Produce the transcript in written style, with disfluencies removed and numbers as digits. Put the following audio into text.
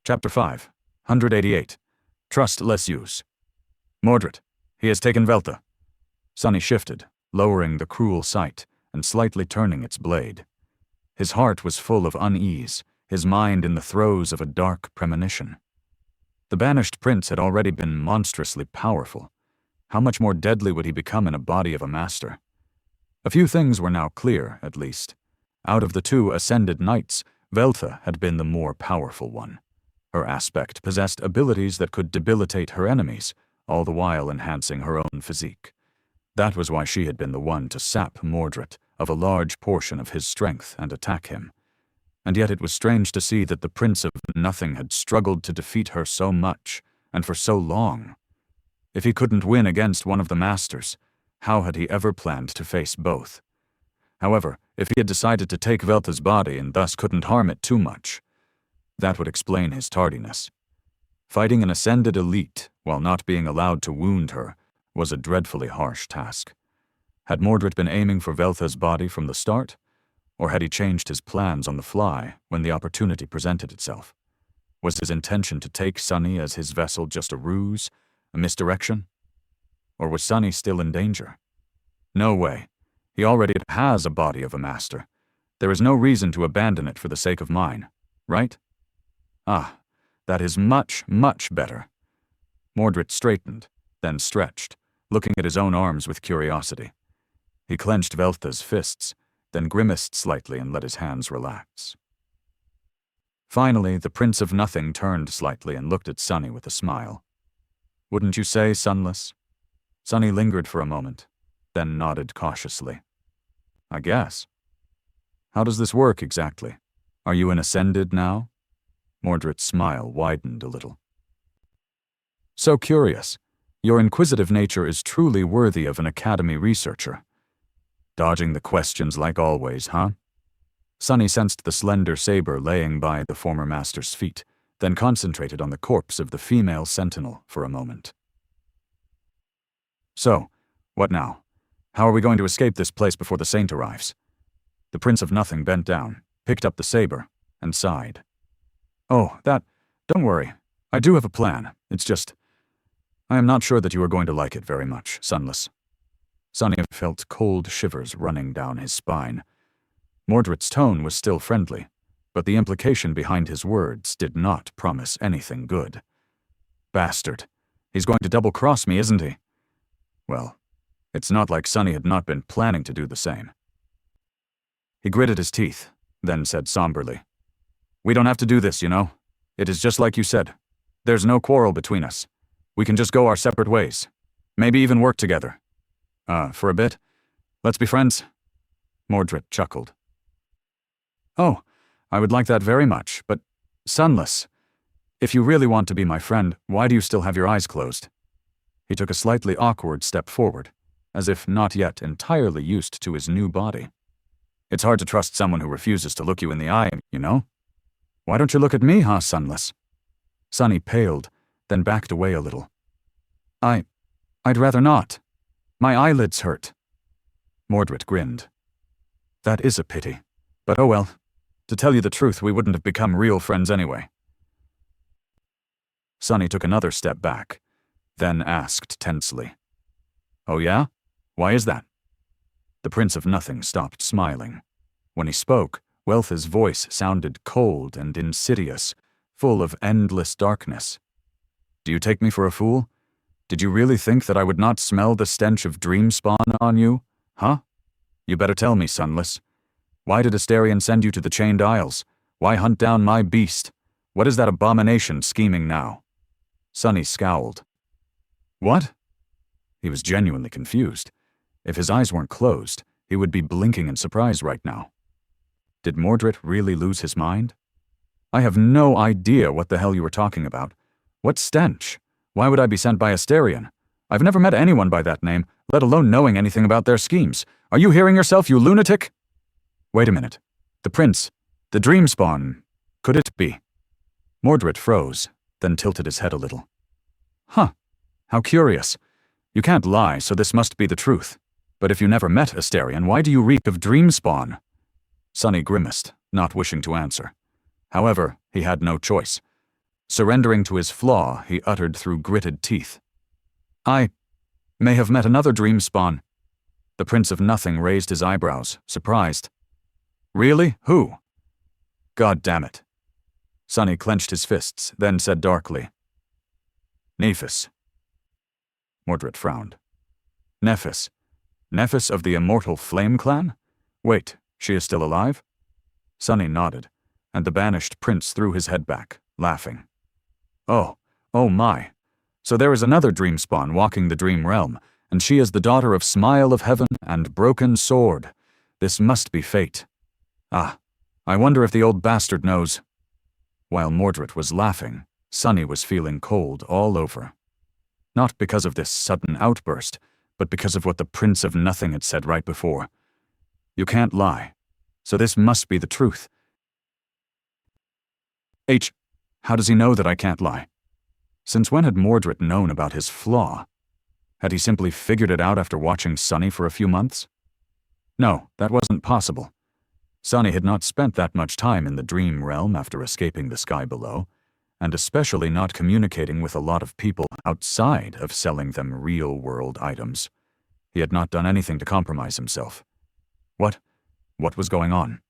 Chapter 5, 188. Trust less use. Mordred, he has taken Veltha. Sunny shifted, lowering the cruel sight and slightly turning its blade. His heart was full of unease, his mind in the throes of a dark premonition. The banished prince had already been monstrously powerful. How much more deadly would he become in a body of a master? A few things were now clear, at least. Out of the two ascended knights, Veltha had been the more powerful one. Her aspect possessed abilities that could debilitate her enemies, all the while enhancing her own physique. That was why she had been the one to sap Mordred of a large portion of his strength and attack him. And yet it was strange to see that the Prince of Nothing had struggled to defeat her so much, and for so long. If he couldn't win against one of the masters, how had he ever planned to face both? However, if he had decided to take Veltha's body and thus couldn't harm it too much, that would explain his tardiness. Fighting an ascended elite while not being allowed to wound her was a dreadfully harsh task. Had Mordred been aiming for Veltha's body from the start? Or had he changed his plans on the fly when the opportunity presented itself? Was his intention to take Sunny as his vessel just a ruse, a misdirection? Or was Sunny still in danger? No way. He already has a body of a master. There is no reason to abandon it for the sake of mine, right? Ah, that is much, much better. Mordred straightened, then stretched, looking at his own arms with curiosity. He clenched Veltha's fists, then grimaced slightly and let his hands relax. Finally, the Prince of Nothing turned slightly and looked at Sunny with a smile. Wouldn't you say, Sunless? Sunny lingered for a moment, then nodded cautiously. I guess. How does this work exactly? Are you an ascended now? Mordred's smile widened a little. So curious. Your inquisitive nature is truly worthy of an academy researcher. Dodging the questions like always, huh? Sunny sensed the slender saber laying by the former master's feet, then concentrated on the corpse of the female sentinel for a moment. So, what now? How are we going to escape this place before the saint arrives? The Prince of Nothing bent down, picked up the saber, and sighed. Oh, don't worry. I do have a plan. It's just, I am not sure that you are going to like it very much, Sunless. Sunny felt cold shivers running down his spine. Mordred's tone was still friendly, but the implication behind his words did not promise anything good. Bastard. He's going to double-cross me, isn't he? Well, it's not like Sunny had not been planning to do the same. He gritted his teeth, then said somberly, We don't have to do this, you know. It is just like you said. There's no quarrel between us. We can just go our separate ways. Maybe even work together. For a bit. Let's be friends. Mordred chuckled. Oh, I would like that very much, but Sunless, if you really want to be my friend, why do you still have your eyes closed? He took a slightly awkward step forward, as if not yet entirely used to his new body. It's hard to trust someone who refuses to look you in the eye, you know? Why don't you look at me, huh, Sunless? Sunny paled, then backed away a little. I'd rather not. My eyelids hurt. Mordred grinned. That is a pity. But oh well. To tell you the truth, we wouldn't have become real friends anyway. Sunny took another step back, then asked tensely. Oh yeah? Why is that? The Prince of Nothing stopped smiling. When he spoke, Veltha's voice sounded cold and insidious, full of endless darkness. Do you take me for a fool? Did you really think that I would not smell the stench of Dreamspawn on you? Huh? You better tell me, Sunless. Why did Astarion send you to the Chained Isles? Why hunt down my beast? What is that abomination scheming now? Sunny scowled. What? He was genuinely confused. If his eyes weren't closed, he would be blinking in surprise right now. Did Mordred really lose his mind? I have no idea what the hell you were talking about. What stench? Why would I be sent by Astarion? I've never met anyone by that name, let alone knowing anything about their schemes. Are you hearing yourself, you lunatic? Wait a minute. The prince. The Dreamspawn. Could it be? Mordred froze, then tilted his head a little. Huh. How curious. You can't lie, so this must be the truth. But if you never met Astarion, why do you reek of Dreamspawn? Sunny grimaced, not wishing to answer. However, he had no choice. Surrendering to his flaw, he uttered through gritted teeth. I may have met another dream spawn. The Prince of Nothing raised his eyebrows, surprised. Really? Who? God damn it. Sonny clenched his fists, then said darkly. Nephis. Mordred frowned. Nephis. Nephis of the Immortal Flame Clan? Wait, she is still alive? Sonny nodded, and the banished prince threw his head back, laughing. Oh my. So there is another dream spawn walking the dream realm, and she is the daughter of Smile of Heaven and Broken Sword. This must be fate. Ah, I wonder if the old bastard knows. While Mordred was laughing, Sonny was feeling cold all over. Not because of this sudden outburst, but because of what the Prince of Nothing had said right before. You can't lie, so this must be the truth. How does he know that I can't lie? Since when had Mordred known about his flaw? Had he simply figured it out after watching Sonny for a few months? No, that wasn't possible. Sonny had not spent that much time in the dream realm after escaping the sky below, and especially not communicating with a lot of people outside of selling them real-world items. He had not done anything to compromise himself. What was going on?